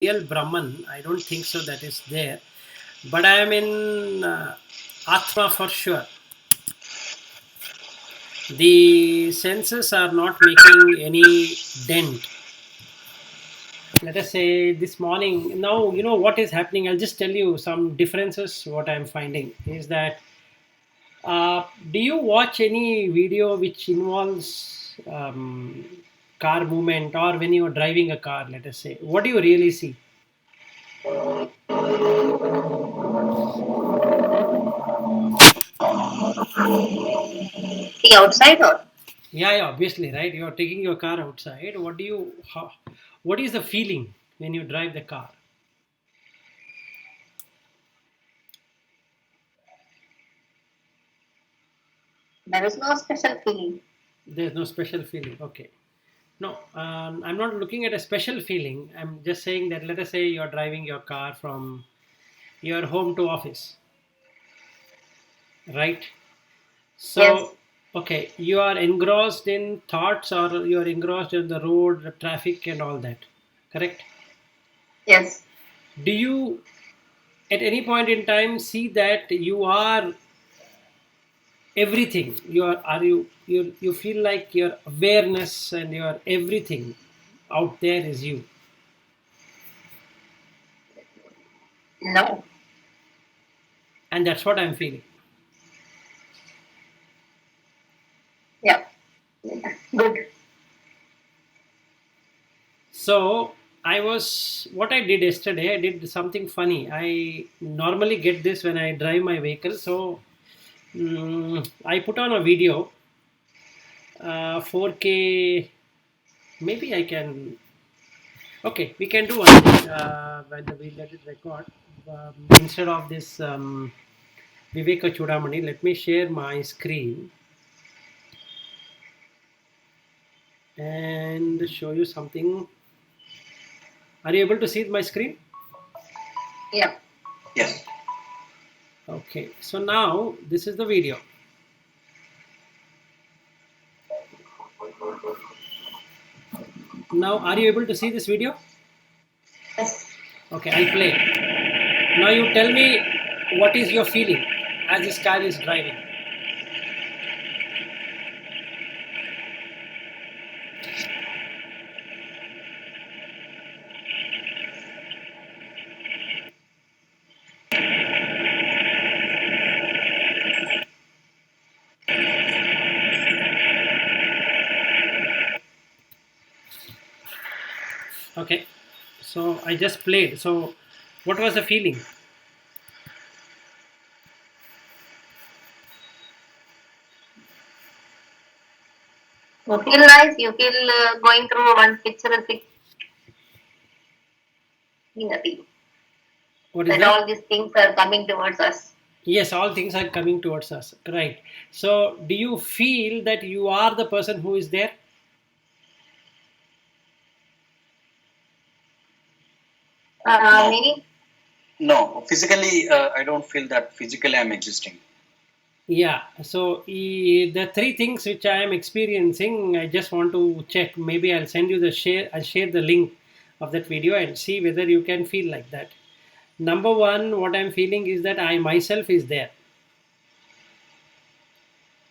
real Brahman. I don't think so that is there. But I am in Atma for sure. The senses are not making any dent. Let us say this morning, now you know what is happening. I'll just tell you some differences. What I'm finding is that do you watch any video which involves car movement, or when you're driving a car, let us say, what do you really see? See outside or Yeah, obviously, right? You're taking your car outside. What is the feeling when you drive the car? there is no special feeling. There's no special feeling. Okay. No, I'm not looking at a special feeling. I'm just saying that, let us say you're driving your car from your home to office, right? Yes, So, okay, you are engrossed in thoughts, or you are engrossed in the road, the traffic, and all that. Correct? yes. Do you, at any point in time, see that you are everything? You feel like your awareness and your everything out there is you, No. and that's what I'm feeling. Yeah. Good. So what I did yesterday, I did something funny. I normally get this when I drive my vehicle. So I put on a video, 4K. Maybe I can. Okay, we can do one thing when we let it record. Instead of this Vivekachudamani, let me share my screen and show you something. Are you able to see my screen? Yeah. Yes. Okay, so now this is the video. Now, are you able to see this video? Yes. Okay, I'll play. Now you tell me what is your feeling as this car is driving. Okay, so I just played. So, what was the feeling? You feel nice. You feel going through one picturesque scenery. What is That that? all these things are coming towards us. Yes, all things are coming towards us. Right. So, do you feel that you are the person who is there? No, Meaning, no. Physically, I don't feel that physically I'm existing. Yeah. So, the three things which I am experiencing, I just want to check. Maybe I'll send you the share. I'll share the link of that video and see whether you can feel like that. Number one, what I'm feeling is that I myself is there.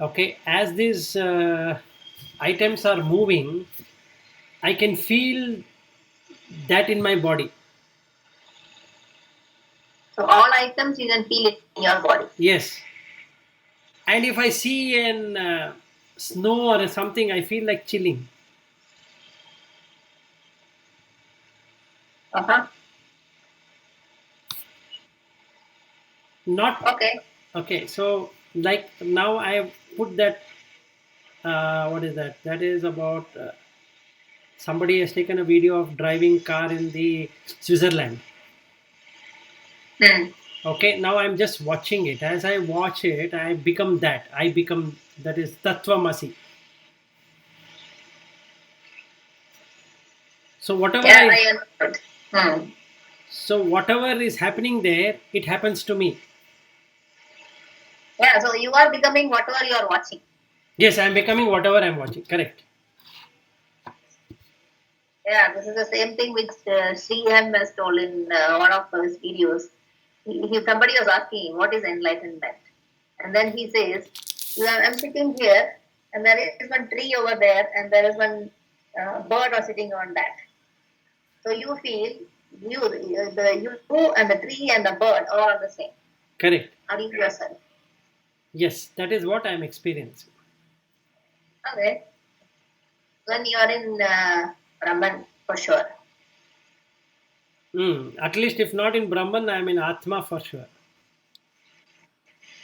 Okay, as these items are moving, I can feel that in my body. so all items you can feel it in your body. Yes, and if I see an snow or something, I feel like chilling. Uh-huh. Not Okay. okay. So like now I have put that. What is that? That is about somebody has taken a video of driving car in the Switzerland. Hmm. Okay, now I'm just watching it. As I watch it, I become that. I become, that is Tattvamasi. So whatever Yeah, I, I understood. Hmm. so whatever is happening there, it happens to me. Yeah, so you are becoming whatever you are watching. Yes, I'm becoming whatever I'm watching. Correct. Yeah, this is the same thing which Sri M has told in one of his videos. Somebody was asking him, what is enlightenment? And then he says, I'm sitting here, and there is one tree over there, and there is one bird or sitting on that. So you feel you and the tree and the bird all are the same. Correct. Are you yourself? Yes, that is what I am experiencing. Okay. When you are in Brahman, for sure. At least if not in Brahman, I am in Atma for sure.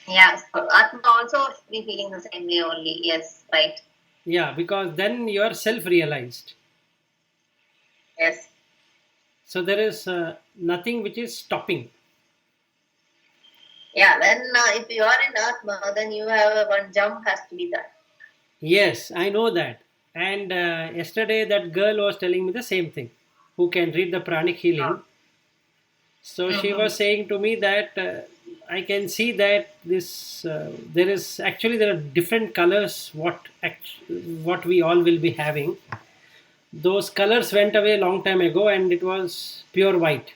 Yeah, so Atma also should be feeling the same way only. Yes, right. Yeah, because then you are self-realized. Yes. So there is nothing which is stopping. Yeah, then if you are in Atma, then you have one jump has to be done. Yes, I know that. And yesterday that girl was telling me the same thing, who can read the pranic healing. So she Mm-hmm. was saying to me that I can see that this there are different colors what we all will be having. Those colors went away long time ago, and it was pure white.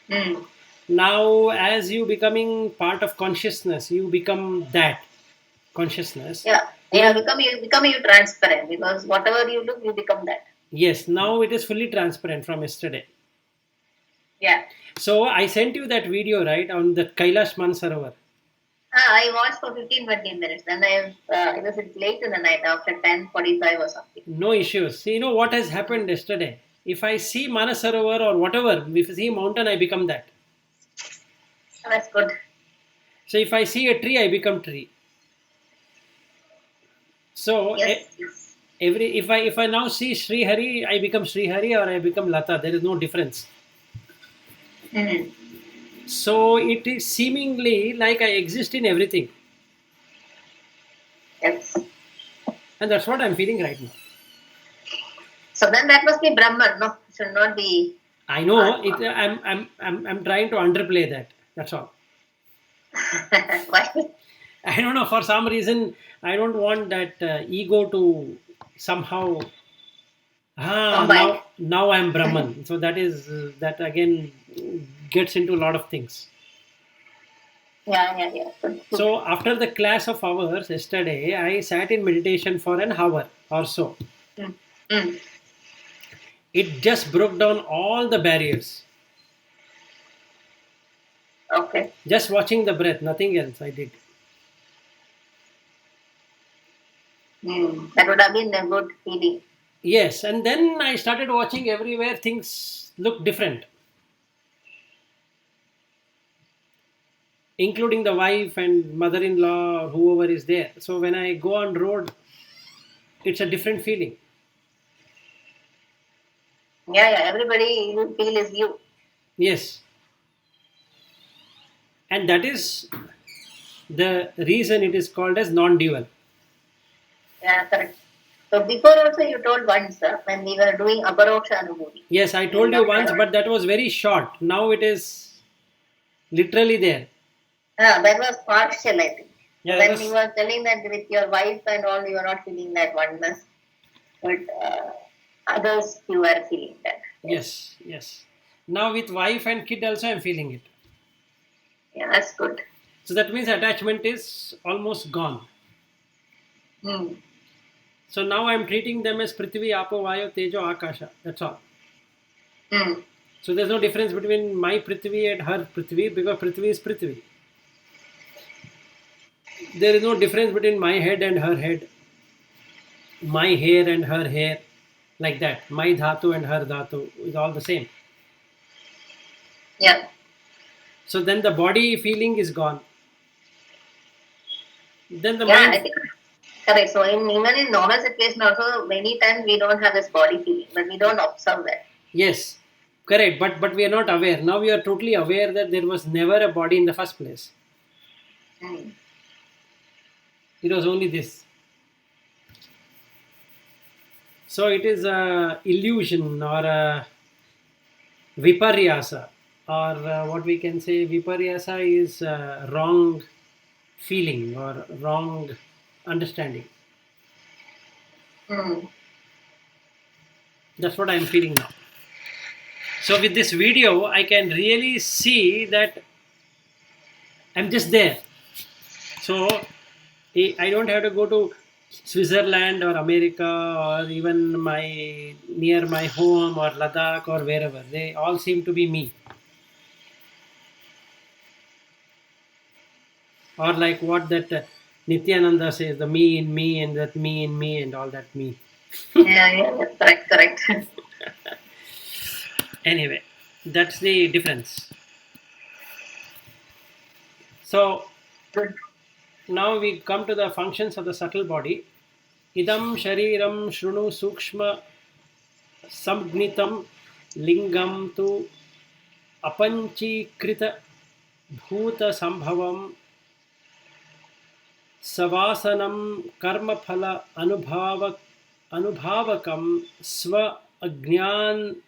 Mm. Now, as you becoming part of consciousness, you become that consciousness. Yeah, yeah, Even become you transparent because whatever you look, you become that. yes, now it is fully transparent from yesterday. Yeah. So I sent you that video, right, on the Kailash Mansarovar. I watched for 15-20 minutes. Then it was late in the night after 10:45 or something. No issues. See, you know what has happened yesterday? If I see Manasarovar or whatever, if I see mountain, I become that. That's good. So if I see a tree, I become tree. So Yes. Yes. every if I now see Sri Hari, I become Sri Hari or I become Lata. There is no difference. Mm. So it is seemingly like I exist in everything, Yes. and that's what I'm feeling right now. So then that must be Brahman, no? It should not be I know it. Atma. I'm trying to underplay that. That's all. Why? I don't know. For some reason, I don't want that ego to somehow. Combined. Now I'm Brahman. So that is that again gets into a lot of things. Yeah, yeah, yeah. Good, good. So after the class of hours yesterday, I sat in meditation for an hour or so. Mm. Mm. It just broke down all the barriers. Okay. Just watching the breath, nothing else I did. Mm. That would have been a good feeling. Yes, and then I started watching everywhere things look different, including the wife and mother-in-law or whoever is there. So when I go on road, it's a different feeling. Yeah, yeah. Everybody you feel is you. Yes, and that is the reason it is called as non-dual. Yeah, correct. So before also you told once when we were doing Aparoksha Anubhuti Yes, I in told you once, Dr. but that was very short. Now it is literally there. That was partial, I think. Yeah, that When you was were telling that with your wife and all, you were not feeling that oneness, but others you were feeling that. Yes. yes. Now with wife and kid also I'm feeling it. Yeah, that's good. So that means attachment is almost gone. Hmm. So now I'm treating them as Prithvi, Apo, Vayu, Tejo, Akasha. That's all. Hmm. So there's no difference between my Prithvi and her Prithvi because Prithvi is Prithvi. There is no difference between my head and her head, my hair and her hair, like that. My dhatu and her dhatu is all the same. Yeah. So then the body feeling is gone. Then the Yeah, I mind, think correct. So even in normal situation also many times we don't have this body feeling, but we don't observe that. yes, correct. But we are not aware. Now we are totally aware that there was never a body in the first place. Hmm. It was only this. So it is a illusion or a viparyasa, or what we can say viparyasa is wrong feeling or wrong understanding. Hmm. That's what I'm feeling now. So with this video, I can really see that I'm just there. So I don't have to go to Switzerland or America or even my near my home or Ladakh or wherever. They all seem to be me. Or like what that Nityananda says, the me in me and that me in me and all that me. Yeah, correct, correct. Anyway, that's the difference. So Good. now we come to the functions of the subtle body. Idam shariram shrunu sukshma samgnitam lingam tu apanchīkrita bhuta sambhavam savasanam karmaphala anubhavakam swa agnantah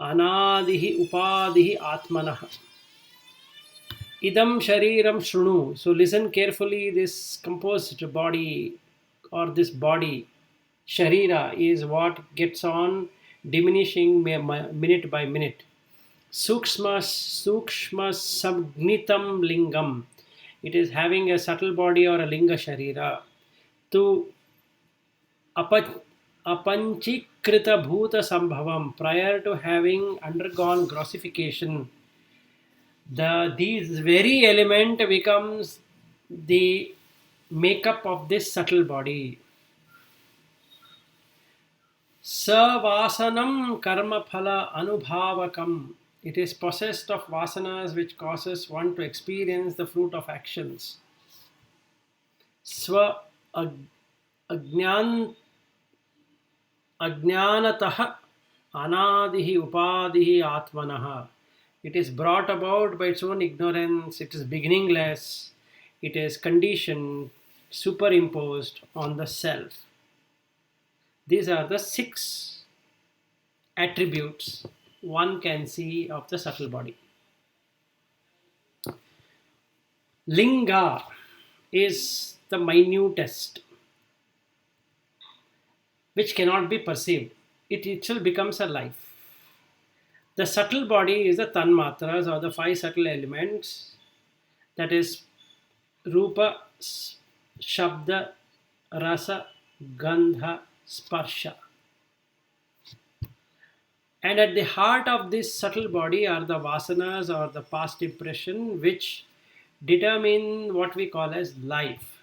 anadihi upadihi atmanah. Idam shariram shrunu. So listen carefully. This composed body or this body, sharira, is what gets on diminishing minute by minute. Sukshma samgnitam lingam. It is having a subtle body or a linga sharira. To apanchikrita bhuta sambhavam, prior to having undergone grossification, these very element becomes the makeup of this subtle body. Savasanam karma phala anubhavakam. It is possessed of vasanas which causes one to experience the fruit of actions. Swa agnan ajnanatah anadihi upadihi atmanah. It is brought about by its own ignorance, it is beginningless, it is conditioned, superimposed on the self. These are the 6 attributes one can see of the subtle body. Linga is the minutest, which cannot be perceived. It itself becomes a life. The subtle body is the tanmatras or the 5 subtle elements, that is Rupa, Shabda, Rasa, Gandha, Sparsha. And at the heart of this subtle body are the vasanas or the past impression which determine what we call as life.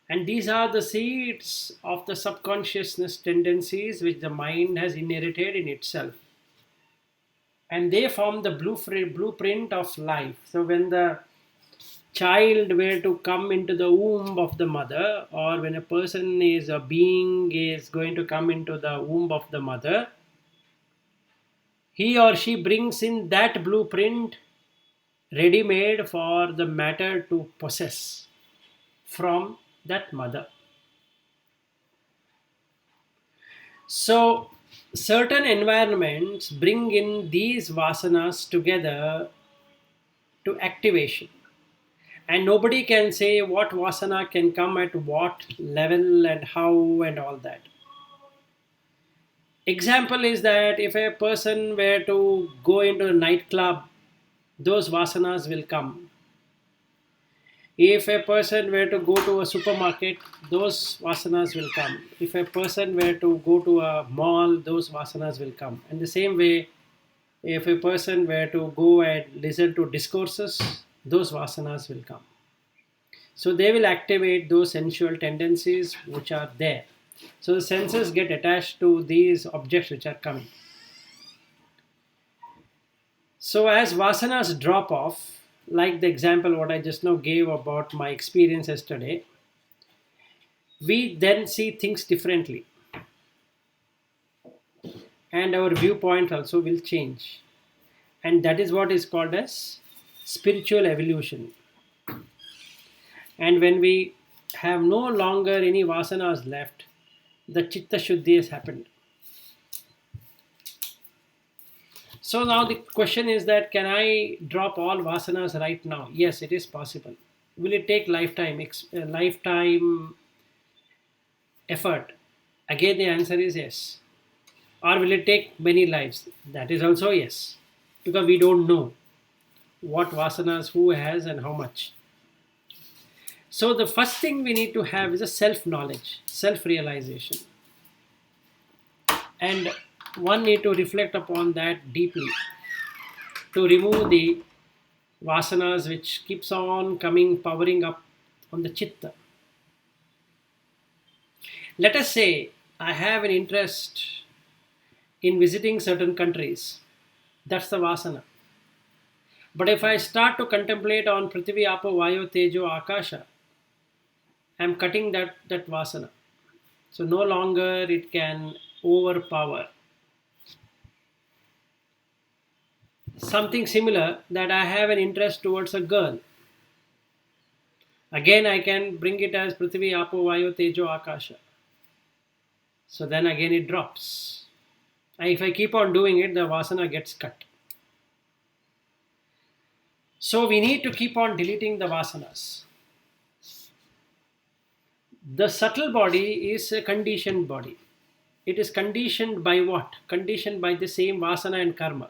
And these are the seeds of the subconsciousness tendencies which the mind has inherited in itself. And they form the blueprint of life. So when the child were to come into the womb of the mother, or when a person is a being is going to come into the womb of the mother, he or she brings in that blueprint ready made for the matter to possess from that mother. So certain environments bring in these vasanas together to activation, and nobody can say what vasana can come at what level and how and all that. Example is that if a person were to go into a nightclub, those vasanas will come. If a person were to go to a supermarket, those vasanas will come. If a person were to go to a mall, those vasanas will come. And the same way, if a person were to go and listen to discourses, those vasanas will come. So they will activate those sensual tendencies which are there. So the senses get attached to these objects which are coming. So as vasanas drop off, like the example what I just now gave about my experience yesterday, we then see things differently. And our viewpoint also will change. And that is what is called as spiritual evolution. And when we have no longer any vasanas left, the chitta shuddhi has happened. So now the question is that can I drop all vasanas right now? Yes, it is possible. Will it take lifetime effort? Again, the answer is yes. Or will it take many lives? That is also yes. Because we don't know what vasanas who has and how much. So the first thing we need to have is a self-knowledge, self-realization. And one need to reflect upon that deeply to remove the vasanas which keeps on coming, powering up on the chitta. Let us say I have an interest in visiting certain countries. That's the vasana. But if I start to contemplate on Prithvi, Apo, Vayu, Tejo, Akasha, I'm cutting that vasana. So no longer it can overpower. Something similar that I have an interest towards a girl. Again, I can bring it as Prithvi, Apo, Vayu, Tejo, Akasha. So then again it drops. And if I keep on doing it, the vasana gets cut. So we need to keep on deleting the vasanas. The subtle body is a conditioned body. It is conditioned by what? Conditioned by the same vasana and karma.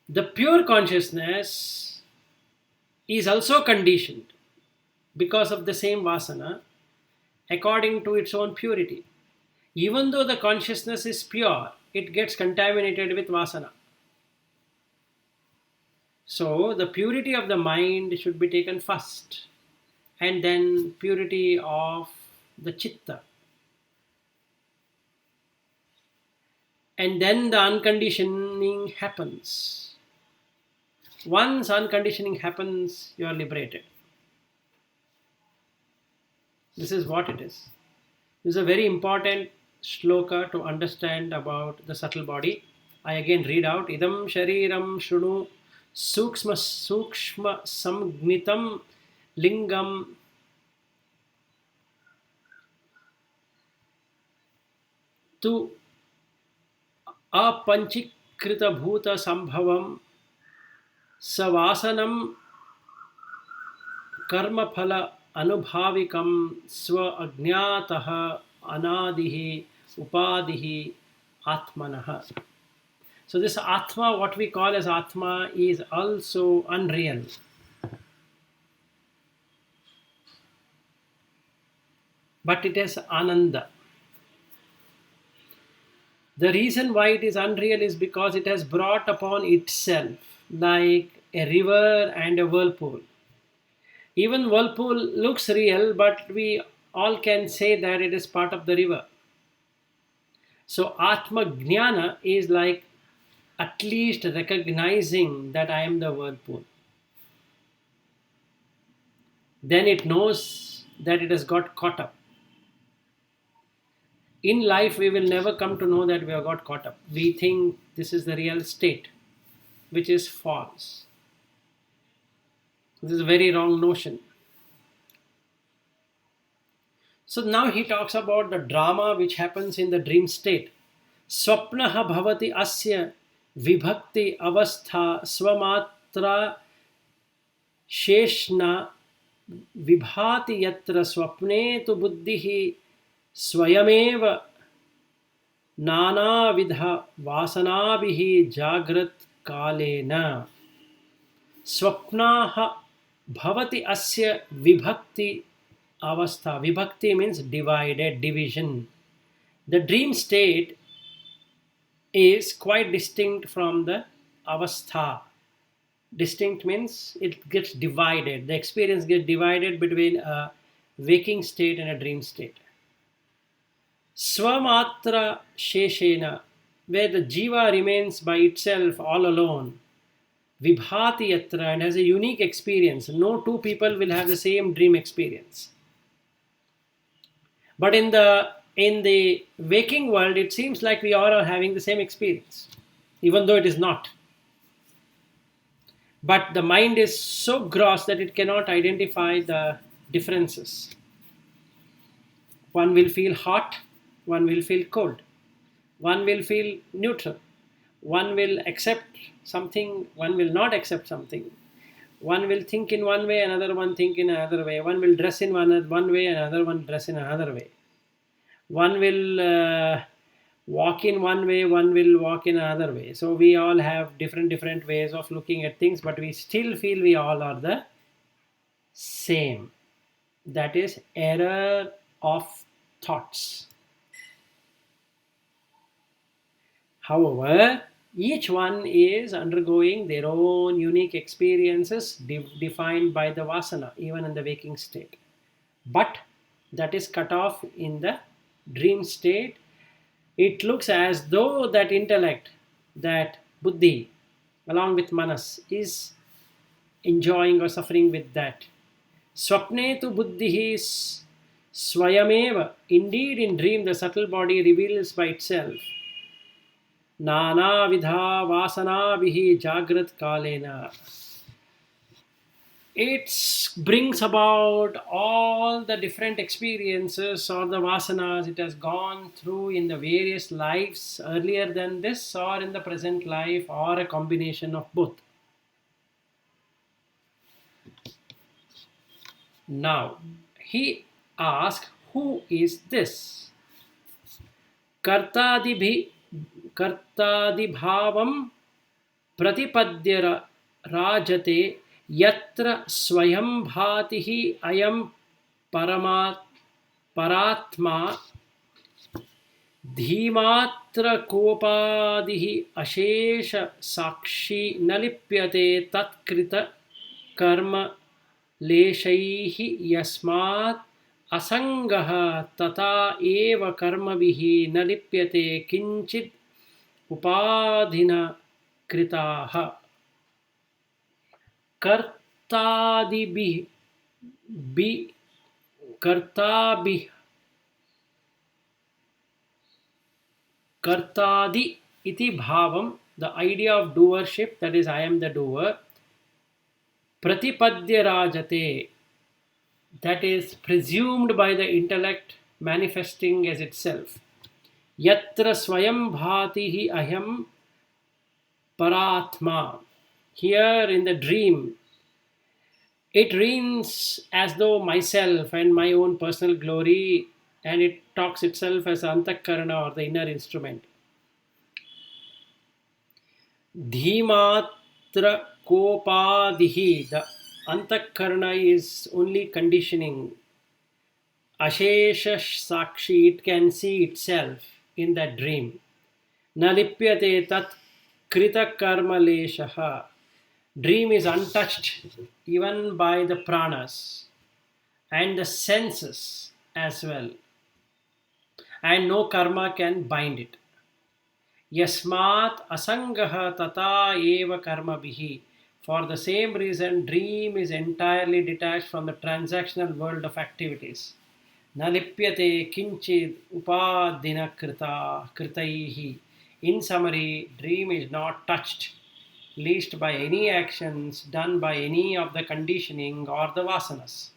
The pure consciousness is also conditioned because of the same vasana according to its own purity. Even though the consciousness is pure, it gets contaminated with vasana. So the purity of the mind should be taken first, and then purity of the chitta. And then the unconditioning happens. Once unconditioning happens, you are liberated. This is what it is. This is a very important shloka to understand about the subtle body. I again read out idam shariram shrunu sukshma samgnitam lingam tu apanchikrita bhuta sambhavam savasanam karma phala anubhavikam swa ajnatah anadihi upadihi atmanah. So this Atma, what we call as Atma, is also unreal. But it is Ananda. The reason why it is unreal is because it has brought upon itself like a river and a whirlpool. Even whirlpool looks real, but we all can say that it is part of the river. So Atma Jnana is like at least recognizing that I am the whirlpool. Then it knows that it has got caught up. In life, we will never come to know that we have got caught up. We think this is the real state, which is false. This is a very wrong notion. So now he talks about the drama which happens in the dream state. Swapnaha bhavati asya vibhakti avastha swamatra sheshna vibhati yatra swapne tu buddhihi स्वयमेव नानाविध वासनाभिः जागृत कालेन स्वप्नाः भवति अस्य विभक्ति अवस्था. Vibhakti means divided, division. The dream state is quite distinct from the avastha. Distinct means it gets divided. The experience gets divided between a waking state and a dream state. Swamatra sheshena, where the jiva remains by itself all alone. Vibhati yatra, and has a unique experience. No two people will have the same dream experience. But in the waking world, it seems like we all are having the same experience, even though it is not. But the mind is so gross that it cannot identify the differences. One will feel hot, one will feel cold, one will feel neutral, one will accept something, one will not accept something, one will think in one way, another one think in another way, one will dress in one way, another one dress in another way. One will walk in one way, one will walk in another way. So we all have different ways of looking at things, but we still feel we all are the same. That is error of thoughts. However, each one is undergoing their own unique experiences defined by the vasana, even in the waking state. But that is cut off in the dream state. It looks as though that intellect, that buddhi, along with manas, is enjoying or suffering with that. Swapne tu buddhi is swayameva. Indeed, in dream, the subtle body reveals by itself. Nana vidha vasana vihi jagrat kalena. It brings about all the different experiences or the vasanas it has gone through in the various lives earlier than this, or in the present life, or a combination of both. Now, he asks, who is this? Kartadibhavam pratipadiya rajate yatra swayam bhatihi ayam paratma धीमात्र कोपादिः अशेष साक्षी न लिप्यते तत्कृत कर्म लेशैः यस्मात् असंगः तथा एव कर्मभिः न लिप्यते किंचित् उपाधिना कृताः Kartadi iti bhavam, the idea of doership, that is, I am the doer. Pratipadya rajate, that is presumed by the intellect manifesting as itself. Yatra swayam bhatihi aham paratma. Here in the dream, it reigns as though myself and my own personal glory, and it talks itself as antakarana, or the inner instrument. Dhimatra kopadihi, the antakarana is only conditioning. Ashesha sakshi, it can see itself in that dream. Nalipyate tat krita karma leshaha. Dream is untouched even by the pranas and the senses as well, and no karma can bind it. Yasmat asangaha tata eva karma bihi. For the same reason, dream is entirely detached from the transactional world of activities. Nalipyate kinchid upadina kritaihi. In summary, dream is not touched, least by any actions done by any of the conditioning or the vasanas.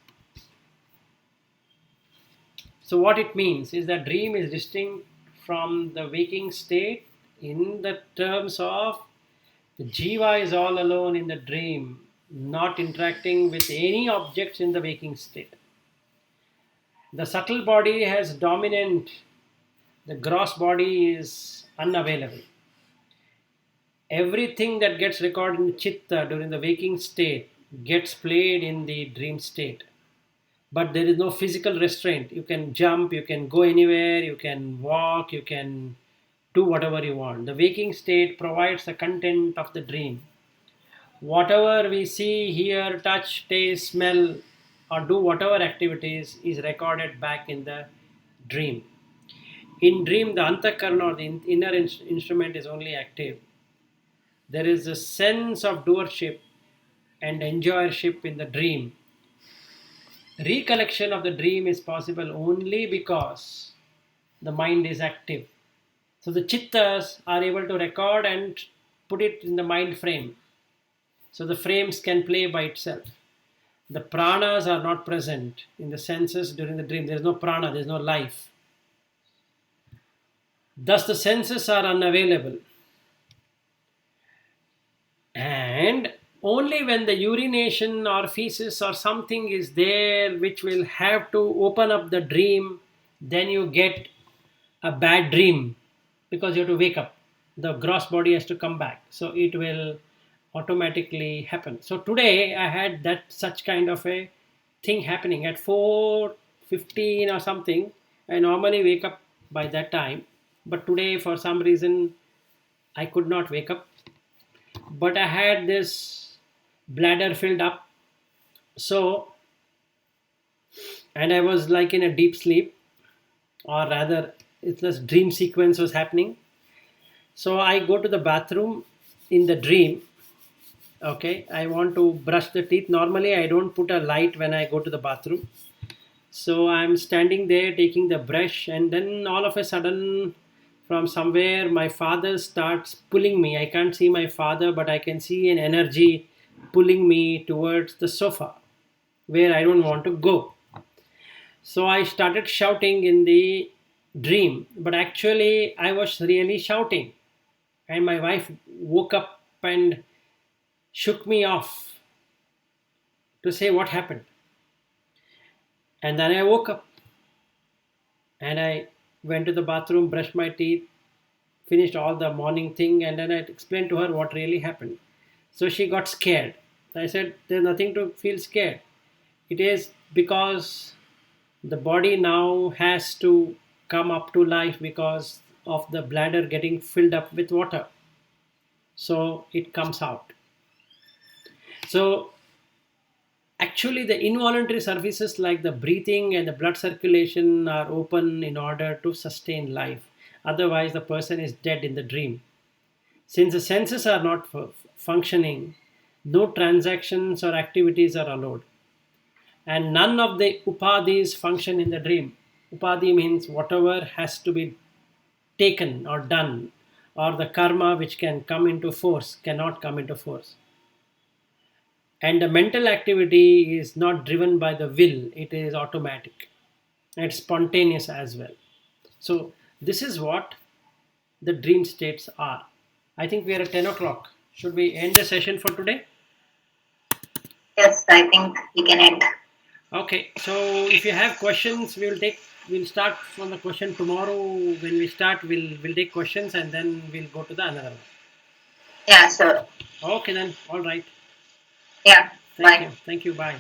So what it means is that dream is distinct from the waking state in the terms of the jiva is all alone in the dream, not interacting with any objects in the waking state. The subtle body has dominant, the gross body is unavailable. Everything that gets recorded in chitta during the waking state gets played in the dream state. But there is no physical restraint. You can jump, you can go anywhere, you can walk, you can do whatever you want. The waking state provides the content of the dream. Whatever we see, hear, touch, taste, smell, or do whatever activities is recorded back in the dream. In dream, the antakarana, or the inner instrument, is only active. There is a sense of doership and enjoyership in the dream. Recollection of the dream is possible only because the mind is active. So the chittas are able to record and put it in the mind frame. So the frames can play by itself. The pranas are not present in the senses during the dream. There is no prana, there is no life. Thus the senses are unavailable. And only when the urination or feces or something is there which will have to open up the dream, then you get a bad dream, because you have to wake up. The gross body has to come back. So it will automatically happen. So today I had that such kind of a thing happening at 4:15 or something. I normally wake up by that time. But today for some reason I could not wake up. But I had this bladder filled up. So, and I was like in a deep sleep, or rather it's this dream sequence was happening. So I go to the bathroom in the dream. Okay, I want to brush the teeth. Normally I don't put a light when I go to the bathroom. So I'm standing there taking the brush, and then all of a sudden, from somewhere, my father starts pulling me. I can't see my father, but I can see an energy pulling me towards the sofa where I don't want to go. So I started shouting in the dream, but actually I was really shouting. And my wife woke up and shook me off to say what happened. And then I woke up and I went to the bathroom, brushed my teeth, finished all the morning thing, and then I explained to her what really happened. So she got scared. I said, there's nothing to feel scared. It is because the body now has to come up to life because of the bladder getting filled up with water. So it comes out. So actually, the involuntary services like the breathing and the blood circulation are open in order to sustain life. Otherwise, the person is dead in the dream. Since the senses are not functioning, no transactions or activities are allowed. And none of the upadhis function in the dream. Upadhi means whatever has to be taken or done, or the karma which can come into force cannot come into force. And the mental activity is not driven by the will, it is automatic. It's spontaneous as well. So, this is what the dream states are. I think we are at 10 o'clock. Should we end the session for today? Yes, I think we can end. Okay, so if you have questions, we'll start from the question tomorrow. When we start, we'll take questions and then we'll go to the another one. Yeah, sure. Okay then, all right. Yeah, Thank bye. you. Thank you. Bye.